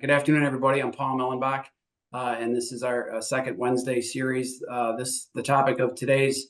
Good afternoon, everybody. I'm Paul Millenbach, and this is our second Wednesday series. The topic of today's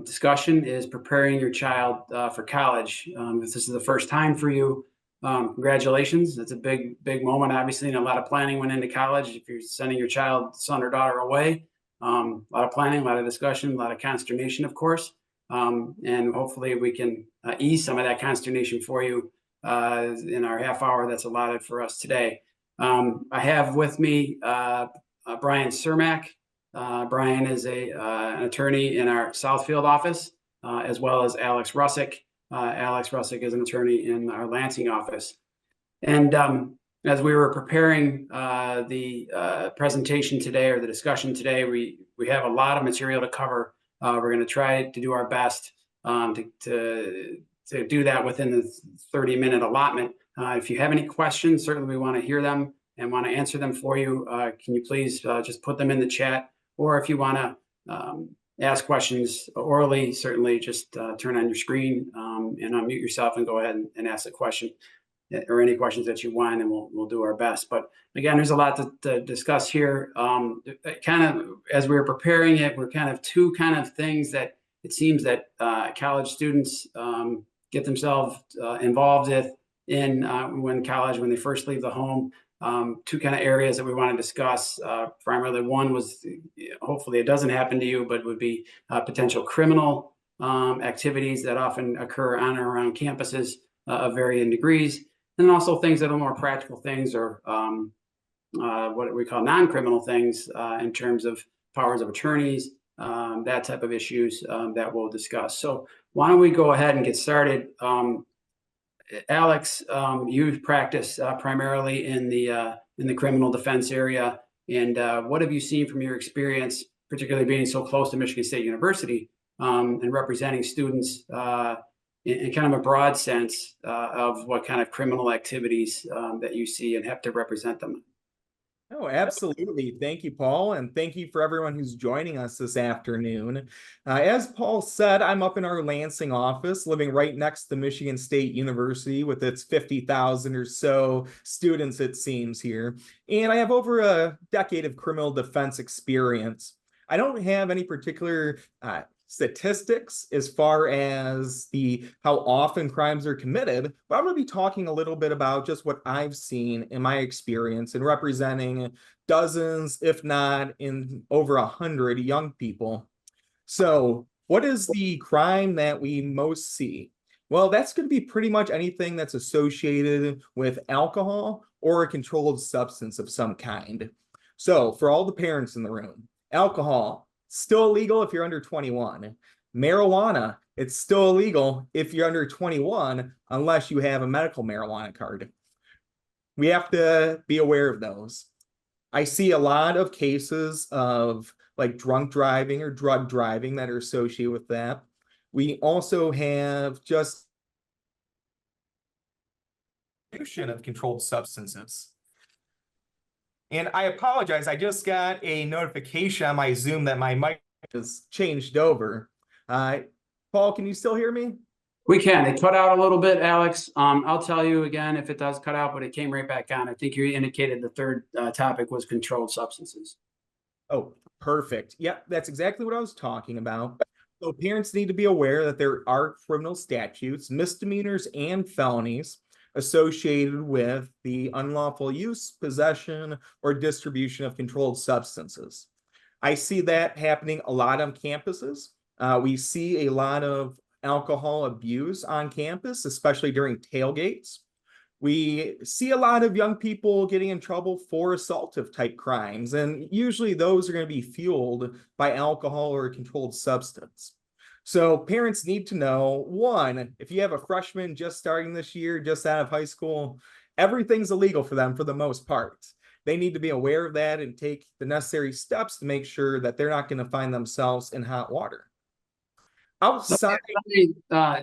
discussion is preparing your child for college. If this is the first time for you, congratulations. It's a big moment, obviously, and a lot of planning went into college. If you're sending your child, son or daughter away, a lot of planning, a lot of discussion, a lot of consternation, of course. And hopefully we can ease some of that consternation for you in our half hour that's allotted for us today. I have with me Bryan Cermak. Bryan is an attorney in our Southfield office, as well as Alex Rusek. Alex Rusek is an attorney in our Lansing office. And as we were preparing the presentation today, or the discussion today, we have a lot of material to cover. We're going to try to do our best to do that within the 30-minute allotment. If you have any questions, certainly we want to hear them and want to answer them for you. Can you please just put them in the chat? Or if you want to ask questions orally, certainly just turn on your screen and unmute yourself and go ahead and ask the question, or any questions that you want, and we'll do our best. But again, there's a lot to discuss here. Kind of as we were preparing it, we're kind of two kind of things that it seems that college students get themselves involved in when they first leave the home. Two kind of areas that we want to discuss. Primarily, one was, hopefully it doesn't happen to you, but would be potential criminal activities that often occur on or around campuses of varying degrees, and also things that are more practical things, or what we call non-criminal things in terms of powers of attorneys, that type of issues that we'll discuss. So why don't we go ahead and get started? Alex, you practice primarily in the criminal defense area, and what have you seen from your experience, particularly being so close to Michigan State University and representing students in kind of a broad sense of what kind of criminal activities that you see and have to represent them? Oh, absolutely. Thank you, Paul. And thank you for everyone who's joining us this afternoon. As Paul said, I'm up in our Lansing office, living right next to Michigan State University with its 50,000 or so students, it seems, here. And I have over a decade of criminal defense experience. I don't have any particular statistics as far as how often crimes are committed, but I'm going to be talking a little bit about just what I've seen in my experience in representing dozens, if not in over 100 young people. So what is the crime that we most see? Well, that's going to be pretty much anything that's associated with alcohol or a controlled substance of some kind. So for all the parents in the room, alcohol, still illegal if you're under 21. Marijuana, it's still illegal if you're under 21, unless you have a medical marijuana card. We have to be aware of those. I see a lot of cases of like drunk driving or drug driving that are associated with that. We also have just of controlled substances. And I apologize, I just got a notification on my Zoom that my mic has changed over. Paul, can you still hear me? We can. It cut out a little bit, Alex. I'll tell you again if it does cut out, but it came right back on. I think you indicated the third topic was controlled substances. Oh, perfect. Yep, that's exactly what I was talking about. So parents need to be aware that there are criminal statutes, misdemeanors, and felonies associated with the unlawful use, possession, or distribution of controlled substances. I see that happening a lot on campuses. We see a lot of alcohol abuse on campus, especially during tailgates. We see a lot of young people getting in trouble for assaultive type crimes, and usually those are going to be fueled by alcohol or a controlled substance. So parents need to know, one, if you have a freshman just starting this year, just out of high school, everything's illegal for them for the most part. They need to be aware of that and take the necessary steps to make sure that they're not going to find themselves in hot water. Outside,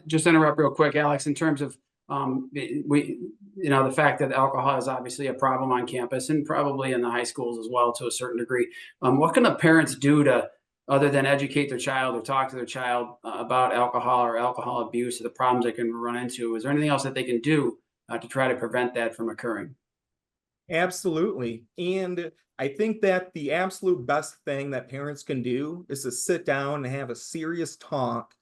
just interrupt real quick, Alex, in terms of the fact that alcohol is obviously a problem on campus and probably in the high schools as well to a certain degree. What can the parents do to, other than educate their child or talk to their child about alcohol or alcohol abuse or the problems they can run into? Is there anything else that they can do to try to prevent that from occurring? Absolutely. And I think that the absolute best thing that parents can do is to sit down and have a serious talk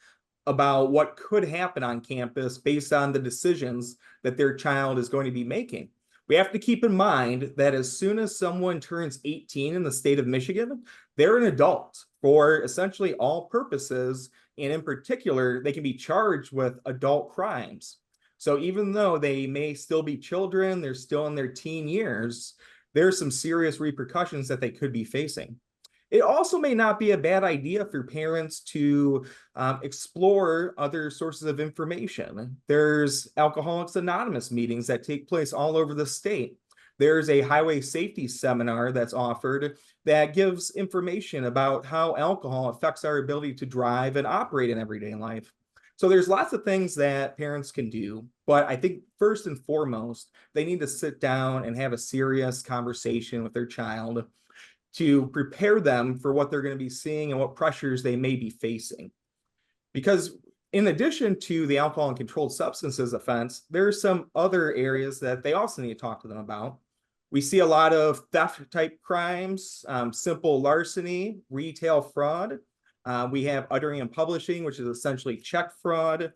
about what could happen on campus based on the decisions that their child is going to be making. We have to keep in mind that as soon as someone turns 18 in the state of Michigan, they're an adult for essentially all purposes. And in particular, they can be charged with adult crimes. So even though they may still be children, they're still in their teen years, there's some serious repercussions that they could be facing. It also may not be a bad idea for parents to explore other sources of information. There's Alcoholics Anonymous meetings that take place all over the state. There's a highway safety seminar that's offered that gives information about how alcohol affects our ability to drive and operate in everyday life. So there's lots of things that parents can do, but I think first and foremost, they need to sit down and have a serious conversation with their child to prepare them for what they're going to be seeing and what pressures they may be facing. Because in addition to the alcohol and controlled substances offense, there's some other areas that they also need to talk to them about. We see a lot of theft type crimes, simple larceny, retail fraud. We have uttering and publishing, which is essentially check fraud.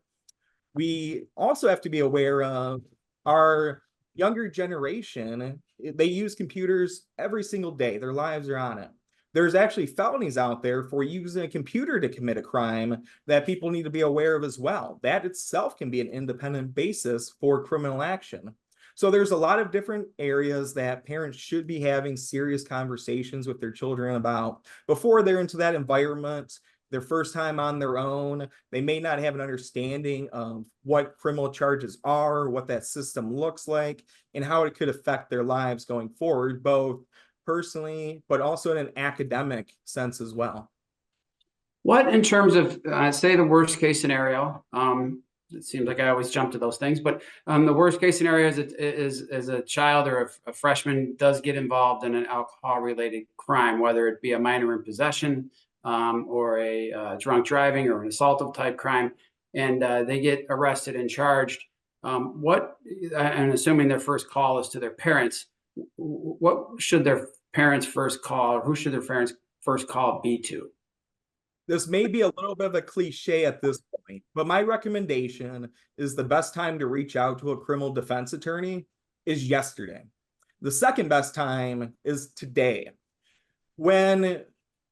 We also have to be aware of our younger generation. They use computers every single day. Their lives are on it. There's actually felonies out there for using a computer to commit a crime that people need to be aware of as well. That itself can be an independent basis for criminal action. So there's a lot of different areas that parents should be having serious conversations with their children about before they're into that environment, their first time on their own. They may not have an understanding of what criminal charges are, what that system looks like, and how it could affect their lives going forward, both personally, but also in an academic sense as well. What, in terms of, say, the worst case scenario, it seems like I always jump to those things, but the worst case scenario is a child or a freshman does get involved in an alcohol related crime, whether it be a minor in possession or a drunk driving or an assault type crime, and they get arrested and charged. What, and assuming their first call is to their parents, what should their parents first call, or who should their parents first call be to? This may be a little bit of a cliche at this point, but my recommendation is the best time to reach out to a criminal defense attorney is yesterday. The second best time is today. When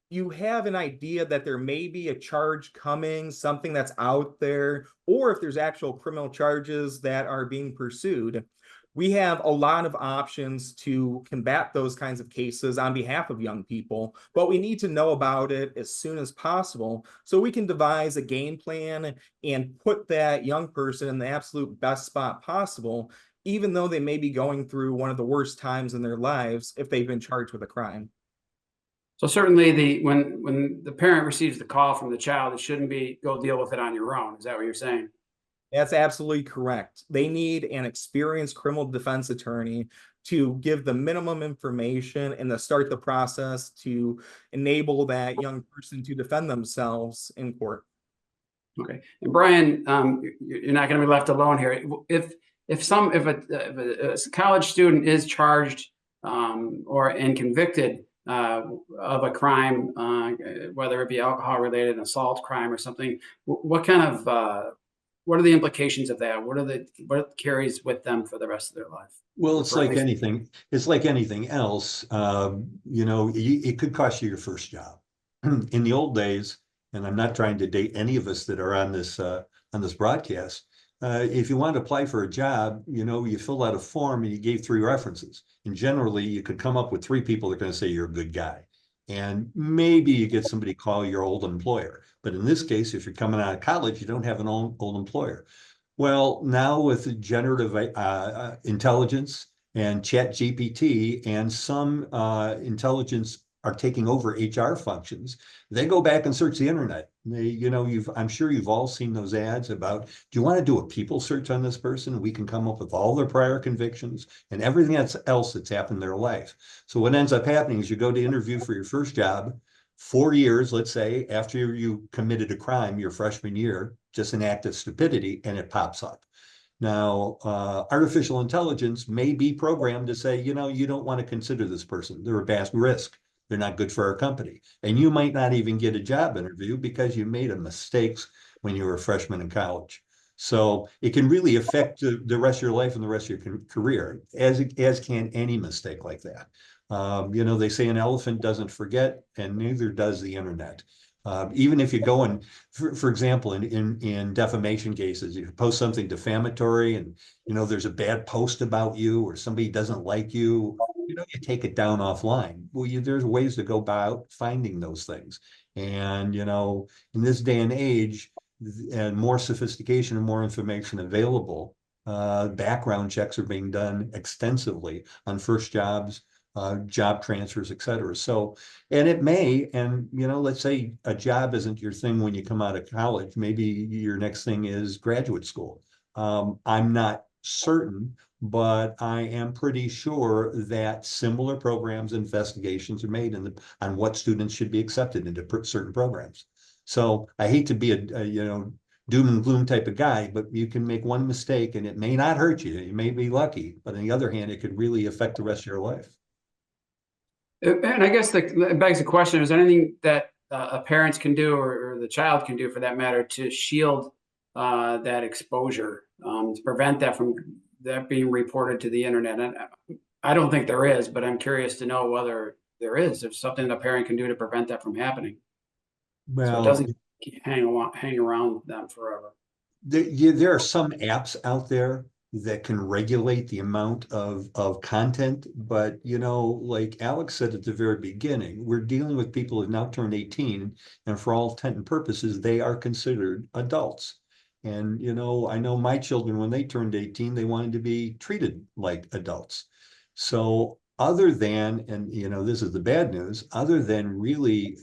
you have an idea that there may be a charge coming, something that's out there, or if there's actual criminal charges that are being pursued, we have a lot of options to combat those kinds of cases on behalf of young people, but we need to know about it as soon as possible so we can devise a game plan and put that young person in the absolute best spot possible, even though they may be going through one of the worst times in their lives if they've been charged with a crime. So certainly when the parent receives the call from the child, it shouldn't be go deal with it on your own. Is that what you're saying? That's absolutely correct. They need an experienced criminal defense attorney to give the minimum information and to start the process to enable that young person to defend themselves in court. Okay. And Bryan, you're not going to be left alone here. If a college student is charged and convicted of a crime, whether it be alcohol related, an assault crime or something, what are the implications of that? What carries with them for the rest of their life? Well, it's like anything. It's like anything else. It could cost you your first job. In the old days, and I'm not trying to date any of us that are on this broadcast. If you wanted to apply for a job, you filled out a form and you gave 3 references. And generally, you could come up with 3 people that are going to say you're a good guy. And maybe you get somebody call your old employer. But in this case, if you're coming out of college, you don't have an old employer. Well, now with generative intelligence and chat GPT and some intelligence are taking over HR functions, they go back and search the internet. I'm sure you've all seen those ads about, do you want to do a people search on this person? We can come up with all their prior convictions and everything else that's happened in their life. So what ends up happening is you go to interview for your first job, 4 years, let's say, after you committed a crime, your freshman year, just an act of stupidity, and it pops up. Now, artificial intelligence may be programmed to say, you know, you don't want to consider this person. They're a vast risk. They're not good for our company. And you might not even get a job interview because you made a mistakes when you were a freshman in college. So it can really affect the rest of your life and the rest of your career, as can any mistake like that. You know, they say an elephant doesn't forget, and neither does the internet. Even if you go and, for example, in defamation cases, you post something defamatory and, you know, there's a bad post about you or somebody doesn't like you, you know, you take it down offline. Well, there's ways to go about finding those things. And, you know, in this day and age, and more sophistication and more information available, background checks are being done extensively on first jobs, job transfers, et cetera. So, and it may, and, you know, let's say a job isn't your thing when you come out of college. Maybe your next thing is graduate school. I'm not certain, but I am pretty sure that similar programs, investigations are made on what students should be accepted into certain programs. So I hate to be a you know, doom and gloom type of guy, but you can make one mistake and it may not hurt you. You may be lucky, but on the other hand, it could really affect the rest of your life. And I guess that begs the question: is there anything that parents can do, or the child can do, for that matter, to shield that exposure, to prevent that from that being reported to the internet? And I don't think there is, but I'm curious to know whether there is. There's something a parent can do to prevent that from happening, so it Well, doesn't hang around them forever. there are some apps out there that can regulate the amount of content, but, you know, like Alex said at the very beginning, we're dealing with people who have now turned 18, and for all intent and purposes, they are considered adults. And, you know, I know my children, when they turned 18, they wanted to be treated like adults. So other than, and, you know, this is the bad news, other than really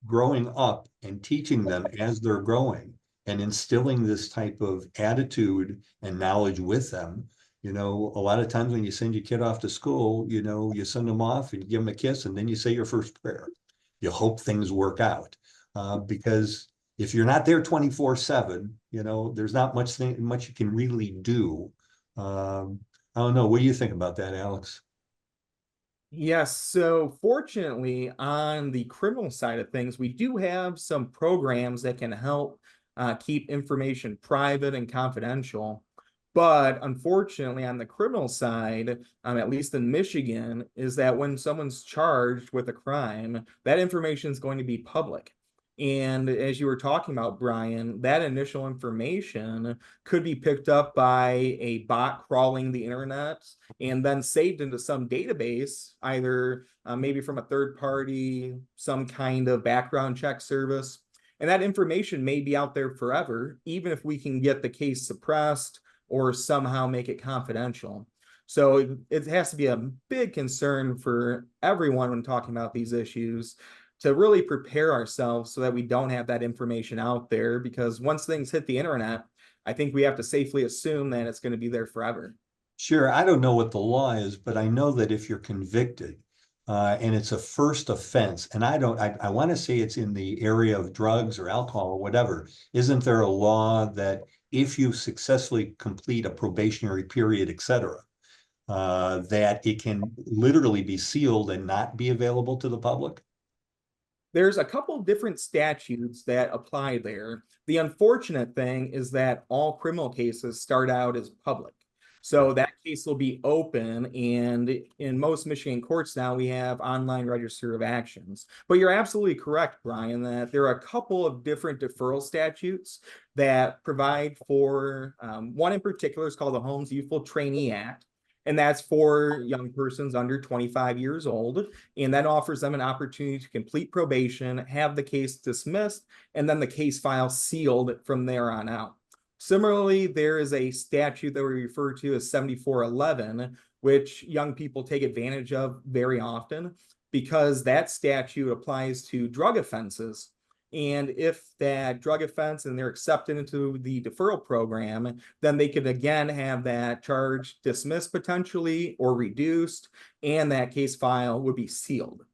growing up and teaching them as they're growing and instilling this type of attitude and knowledge with them. You know, a lot of times when you send your kid off to school, you know, you send them off and you give them a kiss and then you say your first prayer. You hope things work out, because if you're not there 24/7, you know, there's not much you can really do. I don't know. What do you think about that, Alex? Yes, so fortunately, on the criminal side of things, we do have some programs that can help keep information private and confidential. But unfortunately, on the criminal side, at least in Michigan, is that when someone's charged with a crime, that information is going to be public. And as you were talking about, Bryan, that initial information could be picked up by a bot crawling the internet and then saved into some database, either maybe from a third party, some kind of background check service. And that information may be out there forever, even if we can get the case suppressed or somehow make it confidential. So it has to be a big concern for everyone when talking about these issues to really prepare ourselves so that we don't have that information out there, because once things hit the internet, I think we have to safely assume that it's going to be there forever. Sure, I don't know what the law is, but I know that if you're convicted, and it's a first offense, and I want to say it's in the area of drugs or alcohol or whatever, isn't there a law that if you successfully complete a probationary period, et cetera, that it can literally be sealed and not be available to the public? There's a couple different statutes that apply there. The unfortunate thing is that all criminal cases start out as public. So that case will be open, and in most Michigan courts now, we have online register of actions. But you're absolutely correct, Bryan, that there are a couple of different deferral statutes that provide for, one in particular is called the Homes Youthful Trainee Act. And that's for young persons under 25 years old. And that offers them an opportunity to complete probation, have the case dismissed, and then the case file sealed from there on out. Similarly, there is a statute that we refer to as 7411, which young people take advantage of very often because that statute applies to drug offenses. And if that drug offense and they're accepted into the deferral program, then they could again have that charge dismissed potentially or reduced, and that case file would be sealed.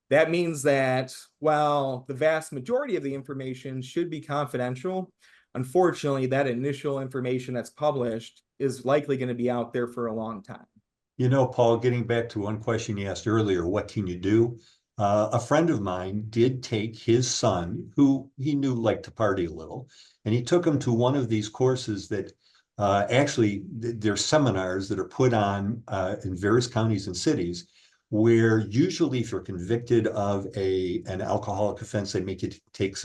That means that while the vast majority of the information should be confidential, unfortunately, that initial information that's published is likely going to be out there for a long time. You know, Paul, getting back to one question you asked earlier, what can you do? A friend of mine did take his son, who he knew liked to party a little, and he took him to one of these courses that actually they're seminars that are put on in various counties and cities, where usually if you're convicted of an alcoholic offense, they make you take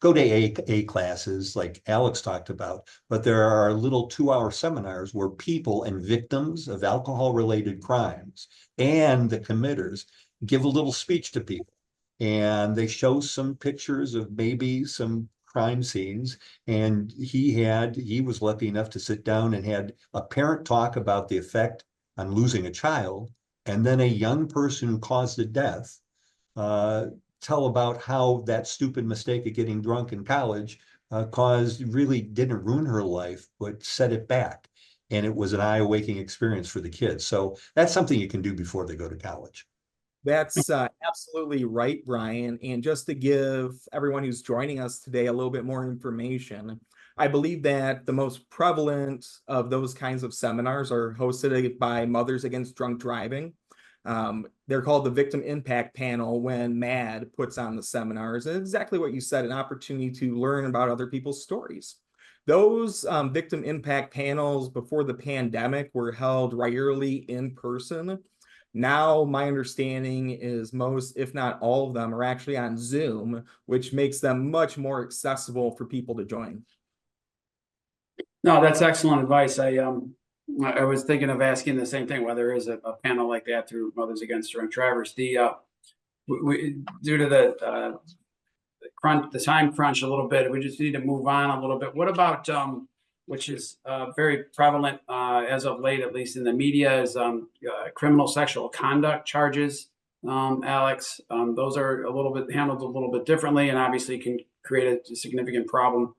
go to A classes like Alex talked about, but there are little 2-hour seminars where people and victims of alcohol-related crimes and the committers give a little speech to people. And they show some pictures of maybe some crime scenes. And he was lucky enough to sit down and had a parent talk about the effect on losing a child, and then a young person who caused the death tell about how that stupid mistake of getting drunk in college really didn't ruin her life, but set it back. And it was an eye-awakening experience for the kids. So that's something you can do before they go to college. That's absolutely right, Bryan. And just to give everyone who's joining us today a little bit more information, I believe that the most prevalent of those kinds of seminars are hosted by Mothers Against Drunk Driving. They're called the Victim Impact Panel when MAD puts on the seminars. And exactly what you said, an opportunity to learn about other people's stories. Those victim impact panels before the pandemic were held regularly in person. Now, my understanding is most, if not all of them, are actually on Zoom, which makes them much more accessible for people to join. No, that's excellent advice. I was thinking of asking the same thing, whether there is a panel like that through Mothers Against Drunk Drivers. Due to the time crunch a little bit, we just need to move on a little bit. What about which is very prevalent as of late, at least in the media, is criminal sexual conduct charges, Alex. Those are handled a little bit differently, and obviously can create a significant problem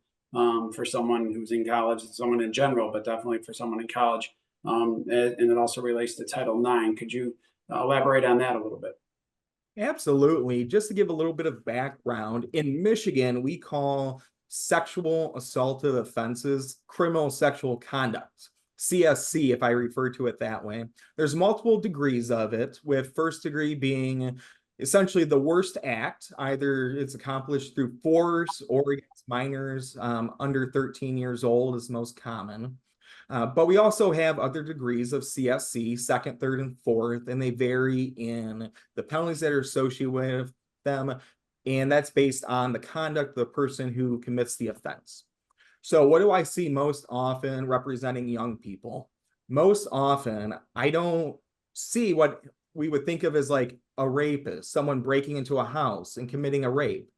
for someone who's in college, someone in general, but definitely for someone in college. And it also relates to Title IX. Could you elaborate on that a little bit? Absolutely. Just to give a little bit of background, in Michigan, we call sexual assaultive offenses criminal sexual conduct, CSC, if I refer to it that way. There's multiple degrees of it, with first degree being essentially the worst act. Either it's accomplished through force or against minors under 13 years old is most common. But we also have other degrees of CSC, second, third, and fourth, and they vary in the penalties that are associated with them. And that's based on the conduct of the person who commits the offense. So what do I see most often representing young people? Most often, I don't see what we would think of as like a rapist, someone breaking into a house and committing a rape.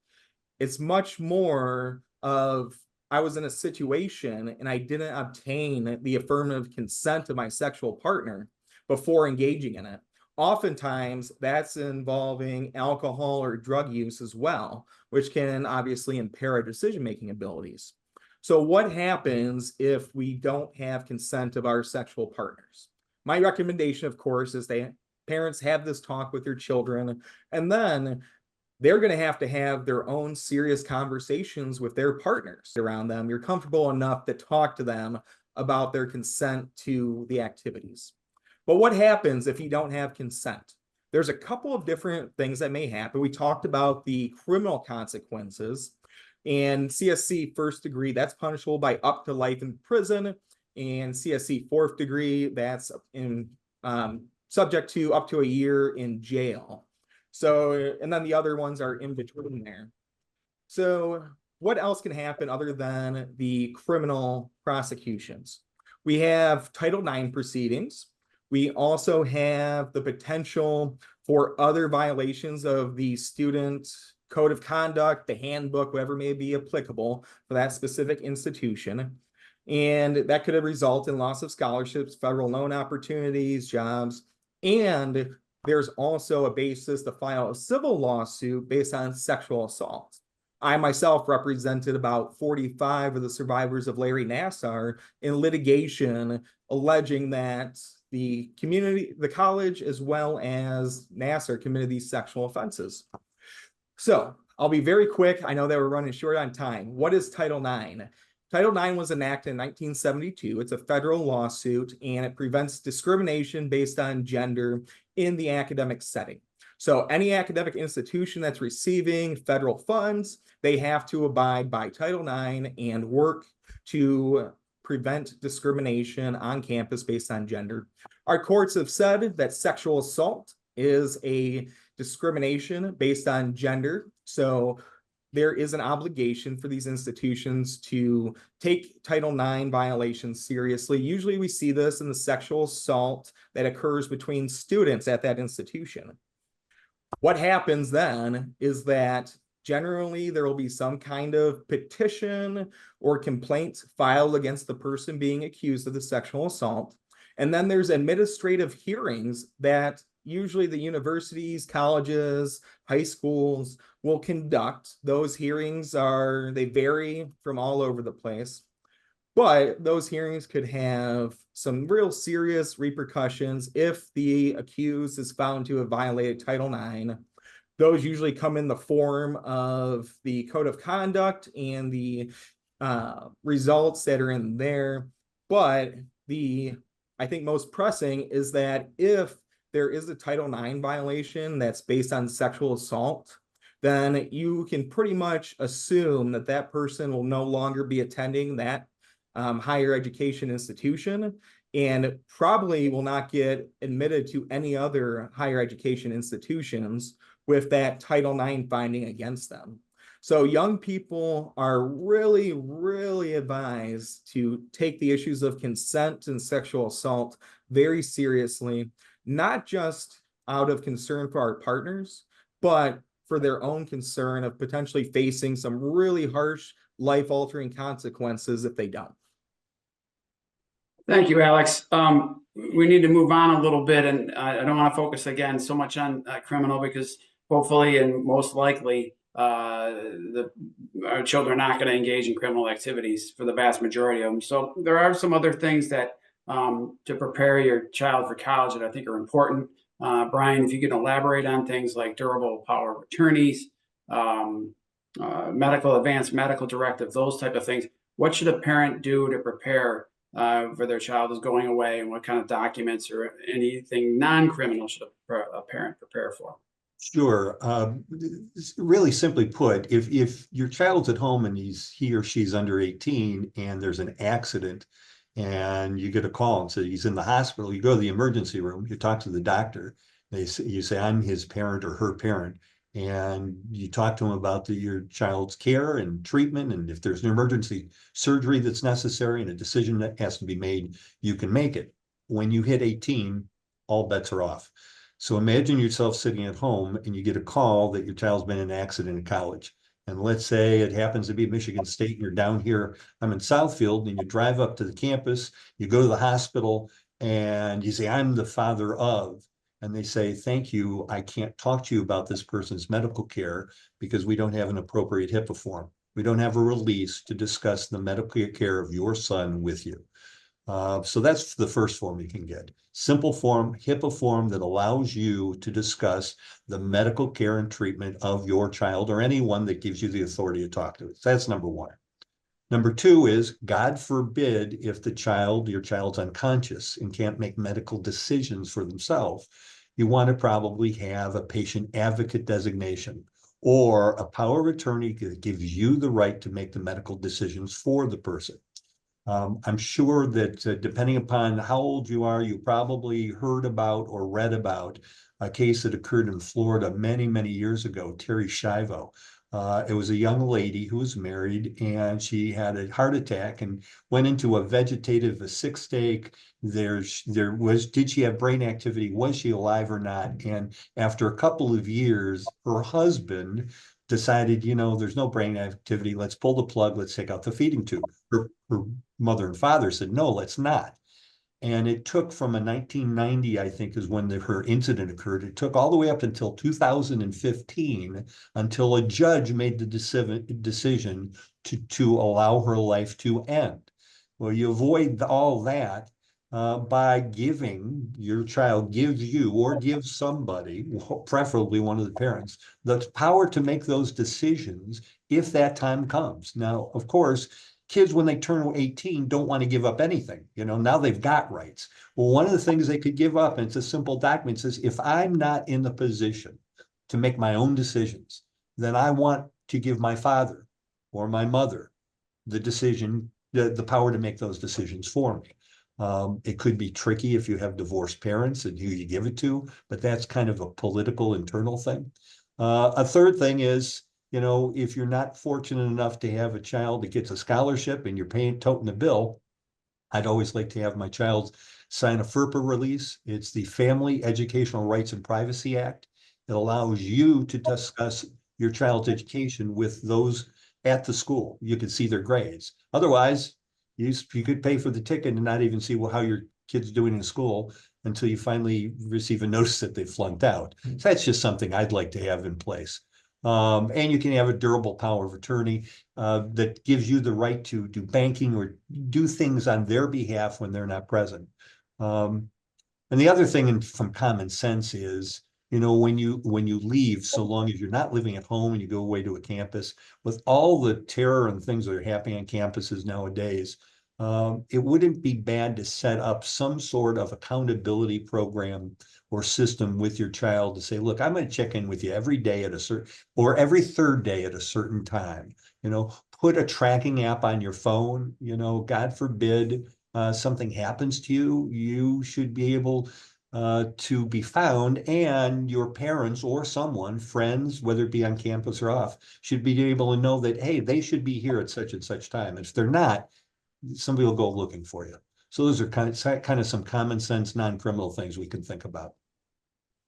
It's much more of, I was in a situation and I didn't obtain the affirmative consent of my sexual partner before engaging in it. Oftentimes, that's involving alcohol or drug use as well, which can obviously impair our decision-making abilities. So what happens if we don't have consent of our sexual partners? My recommendation, of course, is parents have this talk with their children, and then they're going to have their own serious conversations with their partners around them. You're comfortable enough to talk to them about their consent to the activities. But what happens if you don't have consent? There's a couple of different things that may happen. We talked about the criminal consequences, and CSC first degree, that's punishable by up to life in prison, and CSC fourth degree, that's subject to up to a year in jail. So, and then the other ones are in between there. So what else can happen other than the criminal prosecutions? We have Title IX proceedings. We also have the potential for other violations of the student code of conduct, the handbook, whatever may be applicable for that specific institution. And that could result in loss of scholarships, federal loan opportunities, jobs, and there's also a basis to file a civil lawsuit based on sexual assault. I myself represented about 45 of the survivors of Larry Nassar in litigation alleging that the community, the college, as well as Nassar committed these sexual offenses. So I'll be very quick. I know that we're running short on time. What is Title IX? Title IX was enacted in 1972. It's a federal lawsuit, and it prevents discrimination based on gender in the academic setting. So any academic institution that's receiving federal funds, they have to abide by Title IX and work to prevent discrimination on campus based on gender. Our courts have said that sexual assault is a discrimination based on gender. So there is an obligation for these institutions to take Title IX violations seriously. Usually we see this in the sexual assault that occurs between students at that institution. What happens then is that generally there will be some kind of petition or complaint filed against the person being accused of the sexual assault. And then there's administrative hearings that usually the universities, colleges, high schools will conduct. Those hearings they vary from all over the place, but those hearings could have some real serious repercussions if the accused is found to have violated Title IX. Those usually come in the form of the code of conduct and the results that are in there. But I think most pressing is that if there is a Title IX violation that's based on sexual assault, then you can pretty much assume that that person will no longer be attending that higher education institution and probably will not get admitted to any other higher education institutions with that Title IX finding against them. So young people are really, really advised to take the issues of consent and sexual assault very seriously, not just out of concern for our partners, but for their own concern of potentially facing some really harsh, life-altering consequences if they don't. Thank you, Alex. We need to move on a little bit, and I don't want to focus again so much on criminal, because hopefully and most likely our children are not going to engage in criminal activities for the vast majority of them. So there are some other things that to prepare your child for college that I think are important. Bryan, if you can elaborate on things like durable power of attorneys, advanced medical directive, those type of things. What should a parent do to prepare for their child is going away, and what kind of documents or anything non-criminal should a parent prepare for? Sure. Really simply put, if your child's at home and he or she's under 18 and there's an accident and you get a call and say he's in the hospital, you go to the emergency room, you talk to the doctor, you say, I'm his parent or her parent, and you talk to them about your child's care and treatment, and if there's an emergency surgery that's necessary and a decision that has to be made, you can make it. When you hit 18, all bets are off. So imagine yourself sitting at home and you get a call that your child's been in an accident in college. And let's say it happens to be Michigan State and you're down here, I'm in Southfield, and you drive up to the campus, you go to the hospital and you say, I'm the father of, and they say, thank you, I can't talk to you about this person's medical care because we don't have an appropriate HIPAA form. We don't have a release to discuss the medical care of your son with you. So that's the first form you can get. Simple form, HIPAA form that allows you to discuss the medical care and treatment of your child or anyone that gives you the authority to talk to it. So that's number one. Number two is, God forbid, if your child's unconscious and can't make medical decisions for themselves, you want to probably have a patient advocate designation or a power of attorney that gives you the right to make the medical decisions for the person. I'm sure that depending upon how old you are, you probably heard about or read about a case that occurred in Florida many, many years ago, Terry Schiavo. It was a young lady who was married, and she had a heart attack and went into a vegetative sick state. Did she have brain activity? Was she alive or not? And after a couple of years, her husband decided, there's no brain activity. Let's pull the plug. Let's take out the feeding tube. Her mother and father said, no, let's not. And it took from 1990, I think, is when her incident occurred. It took all the way up until 2015 until a judge made the decision to allow her life to end. Well, you avoid all that by giving your child, gives you or gives somebody, preferably one of the parents, the power to make those decisions if that time comes. Now, of course, kids, when they turn 18, don't want to give up anything. Now they've got rights. Well, one of the things they could give up, and it's a simple document, says, if I'm not in the position to make my own decisions, then I want to give my father or my mother the decision, the power to make those decisions for me. It could be tricky if you have divorced parents and who you give it to, but that's kind of a political internal thing. A third thing is, if you're not fortunate enough to have a child that gets a scholarship and you're toting the bill, I'd always like to have my child sign a FERPA release. It's the Family Educational Rights and Privacy Act. It allows you to discuss your child's education with those at the school. You can see their grades. Otherwise, you could pay for the ticket and not even see how your kid's doing in school until you finally receive a notice that they flunked out. So that's just something I'd like to have in place. And you can have a durable power of attorney that gives you the right to do banking or do things on their behalf when they're not present. And the other thing from common sense is, when you leave, so long as you're not living at home and you go away to a campus, with all the terror and things that are happening on campuses nowadays, it wouldn't be bad to set up some sort of accountability program or system with your child to say, look, I'm going to check in with you every day at a certain, or every third day at a certain time. Put a tracking app on your phone. God forbid something happens to you, you should be able to be found, and your parents or someone, friends, whether it be on campus or off, should be able to know that, hey, they should be here at such and such time. If they're not, somebody will go looking for you. So those are kind of some common sense, non-criminal things we can think about.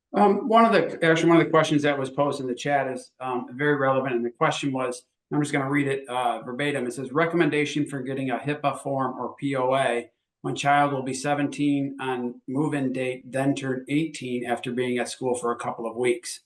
One of the questions that was posted in the chat is very relevant, and the question was, I'm just going to read it verbatim. It says, recommendation for getting a HIPAA form or POA when child will be 17 on move-in date, then turn 18 after being at school for a couple of weeks.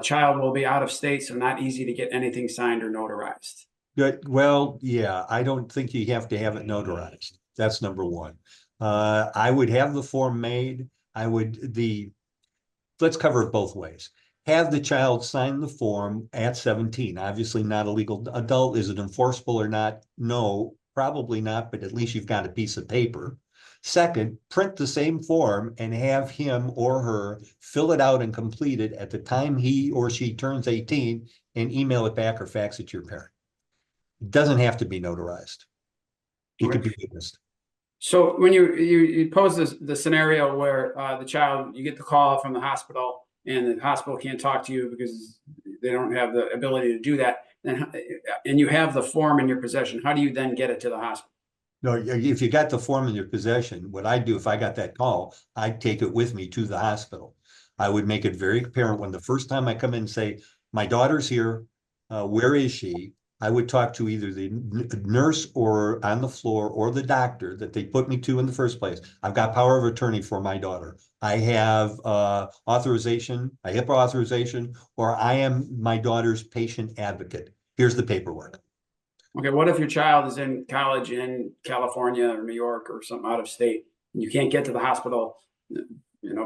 Child will be out of state, so not easy to get anything signed or notarized. Good. Well, yeah, I don't think you have to have it notarized. That's number one. I would have the form made. Let's cover it both ways. Have the child sign the form at 17, obviously not a legal adult. Is it enforceable or not? No, probably not, but at least you've got a piece of paper. Second, print the same form and have him or her fill it out and complete it at the time he or she turns 18 and email it back or fax it to your parent. It doesn't have to be notarized. It could be witnessed. So when you pose the scenario where the child, you get the call from the hospital and the hospital can't talk to you because they don't have the ability to do that, and you have the form in your possession, how do you then get it to the hospital? No, if you got the form in your possession, what I'd do if I got that call, I'd take it with me to the hospital. I would make it very apparent when the first time I come in and say, my daughter's here, where is she? I would talk to either the nurse or on the floor or the doctor that they put me to in the first place. I've got power of attorney for my daughter. I have authorization, a HIPAA authorization, or I am my daughter's patient advocate. Here's the paperwork. Okay, what if your child is in college in California or New York or something out of state, and you can't get to the hospital,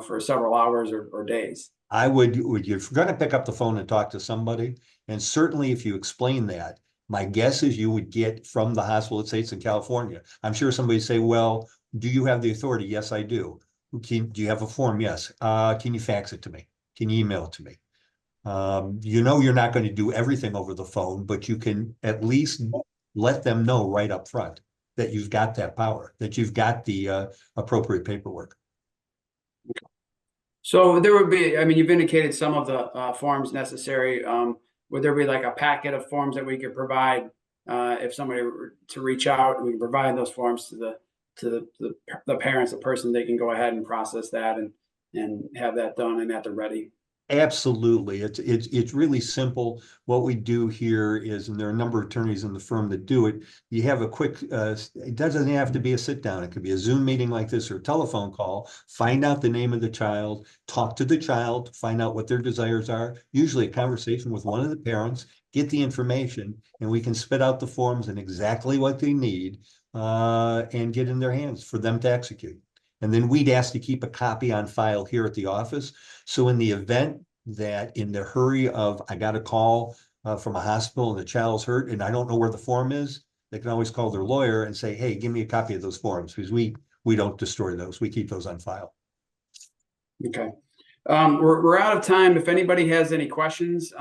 for several hours or days? You're going to pick up the phone and talk to somebody, and certainly if you explain that, my guess is you would get from the hospital, let's say it's in California. I'm sure somebody say, well, do you have the authority? Yes, I do. Do you have a form? Yes. Can you fax it to me? Can you email it to me? You're not going to do everything over the phone, but you can at least let them know right up front that you've got that power, that you've got the appropriate paperwork. So there would be, you've indicated some of the forms necessary. Would there be like a packet of forms that we could provide if somebody were to reach out? We can provide those forms to the parents, the person, they can go ahead and process that and have that done and at the ready. Absolutely. It's really simple. What we do here is, and there are a number of attorneys in the firm that do it, you have a quick, it doesn't have to be a sit down. It could be a Zoom meeting like this or a telephone call. Find out the name of the child, talk to the child, find out what their desires are, usually a conversation with one of the parents, get the information, and we can spit out the forms and exactly what they need and get in their hands for them to execute. And then we'd ask to keep a copy on file here at the office. So in the event that in the hurry of, I got a call from a hospital and the child's hurt and I don't know where the form is, they can always call their lawyer and say, hey, give me a copy of those forms, because we don't destroy those. We keep those on file. Okay. We're out of time. If anybody has any questions,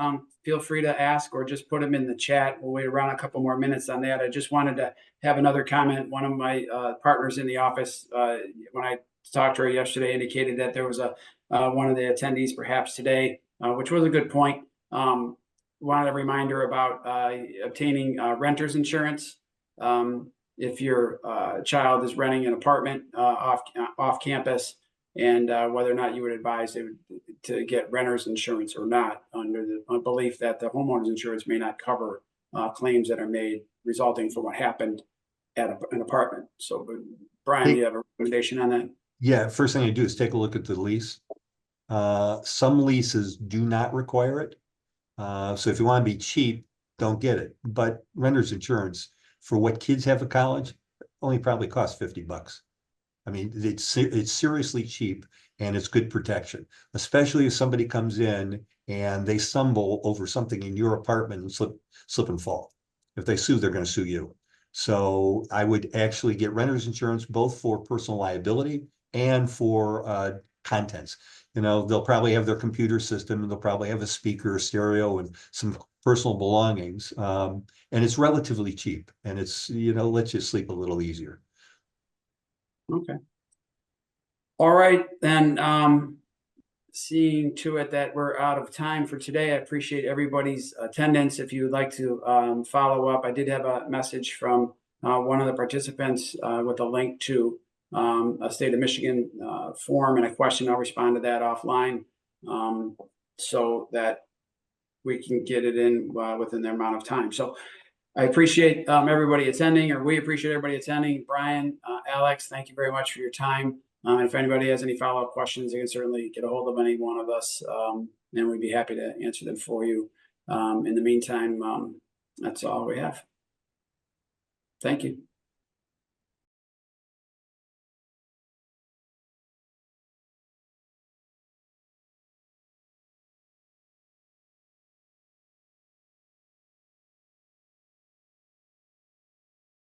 feel free to ask or just put them in the chat. We'll wait around a couple more minutes on that. I just wanted to have another comment. One of my partners in the office, when I talked to her yesterday, indicated that there was one of the attendees perhaps today, which was a good point. Wanted a reminder about obtaining renter's insurance. If your child is renting an apartment off campus, and whether or not you would advise them to get renter's insurance or not, under the belief that the homeowner's insurance may not cover claims that are made resulting from what happened at an apartment. So, Brian, do you have a recommendation on that? Yeah, first thing you do is take a look at the lease. Some leases do not require it. So if you want to be cheap, don't get it. But renter's insurance for what kids have at college only probably costs $50. I mean, it's seriously cheap, and it's good protection, especially if somebody comes in and they stumble over something in your apartment and slip and fall. If they sue, they're going to sue you. So I would actually get renter's insurance both for personal liability and for contents. You know, they'll probably have their computer system, and they'll probably have a speaker, stereo, and some personal belongings. And it's relatively cheap, and it's, you know, lets you sleep a little easier. Okay. All right, then, seeing to it that we're out of time for today, I appreciate everybody's attendance. If you would like to follow up, I did have a message from one of the participants with a link to a state of Michigan form and a question. I'll respond to that offline so that we can get it in within the amount of time. So I appreciate everybody attending, or we appreciate everybody attending. Brian, Alex, thank you very much for your time. And if anybody has any follow-up questions, you can certainly get a hold of any one of us, and we'd be happy to answer them for you. In the meantime, that's all we have. Thank you.